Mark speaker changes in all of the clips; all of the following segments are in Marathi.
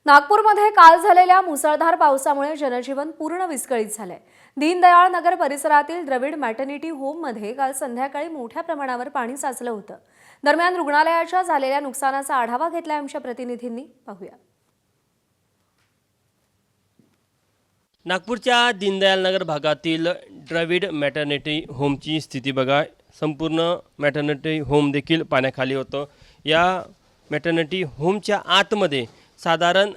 Speaker 1: नागपूरमध्ये काल झालेल्या मुसळधार पावसामुळे जनजीवन पूर्ण विस्कळीत झालंय। दीनदयाळ नगर परिसरातील द्रविड मॅटर्निटी होममध्ये काल संध्याकाळी मोठ्या प्रमाणावर पाणी साचलं होतं। दरम्यान रुग्णालयाच्या झालेल्या नुकसानाचा आढावा घेतलाय आमच्या प्रतिनिधींनी। पाहूया।
Speaker 2: नागपूरच्या दीनदयाल नगर भागातील द्रविड मॅटर्निटी होमची स्थिती बघा। संपूर्ण मॅटर्निटी होम देखील पाण्याखाली होतं। या मॅटर्निटी होमच्या आतमध्ये साधारण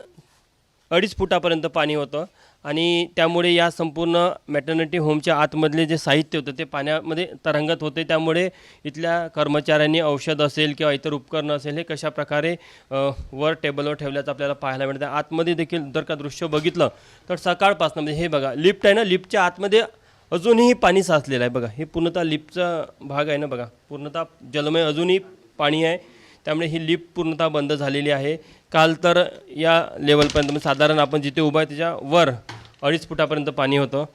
Speaker 2: 2.5 फुटापर्यंत पाणी होतं आणि त्यामुळे या संपूर्ण मॅटर्निटी होमच्या आतमधले जे साहित्य होतं ते पाण्यामध्ये तरंगत होते। त्यामुळे इथल्या कर्मचाऱ्यांनी औषध असेल किंवा इतर उपकरण असेल हे कशा प्रकारे वर टेबलवर ठेवल्याचं आपल्याला पाहायला मिळतं। आतमध्ये देखील जर का दृश्य बघितलं तर सकाळपासून म्हणजे हे बघा, लिफ्ट आहे ना, लिफ्टच्या आतमध्ये अजूनही पाणी साचलेलं आहे बघा। हे पूर्णतः लिफ्टचा भाग आहे ना बघा, पूर्णतः जलमय अजूनही पाणी आहे। त्यामुळे ही लिफ्ट पूर्णतः बंद झालेली आहे। काल तर या लेवलपर्यंत साधारण आपण जिथे उभा आहे त्याच्या वर 2.5 फुटापर्यंत पाणी होतं।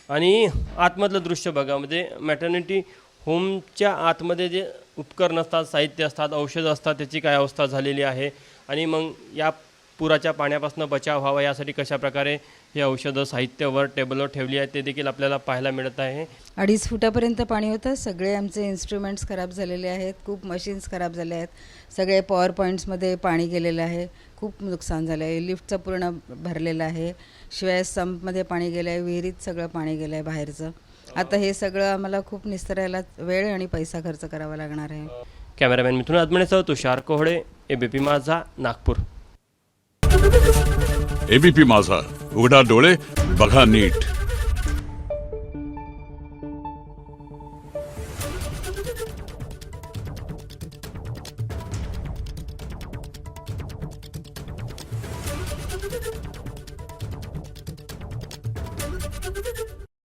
Speaker 2: आणि आतमधलं दृश्य बघा, म्हणजे मॅटर्निटी होमच्या आतमध्ये जे उपकरण असतात, साहित्य असतात, औषधं असतात, त्याची काय अवस्था झालेली आहे। आणि मग या पुराच्या पाण्यापासून बचाव व्हावा यासाठी कशा प्रकारे हे औषधं साहित्यवर टेबलवर ठेवली आहे ते देखील आपल्याला पाहायला मिळत आहे।
Speaker 3: 2.5 फुटापर्यंत पाणी होतं। सगळे आमचे इन्स्ट्रुमेंट्स खराब झालेले आहेत, खूप मशीन्स खराब झाले आहेत, सगळे पॉवर पॉईंट्समध्ये पाणी गेलेलं आहे, खूप नुकसान झालं आहे। लिफ्टचं पूर्ण भरलेलं आहे, शिवाय संपमध्ये पाणी गेलं आहे, विहिरीत सगळं पाणी गेलं आहे बाहेरचं। आता हे सगळं आम्हाला खूप निस्तरायला वेळ आणि पैसा खर्च करावा लागणार आहे।
Speaker 2: कॅमेरामॅन मिथुन आदमणेसह तुषार कोहळे, एबीपी माझा, नागपूर।
Speaker 4: एबीपी माझा, उघडा डोळे बघा नीट।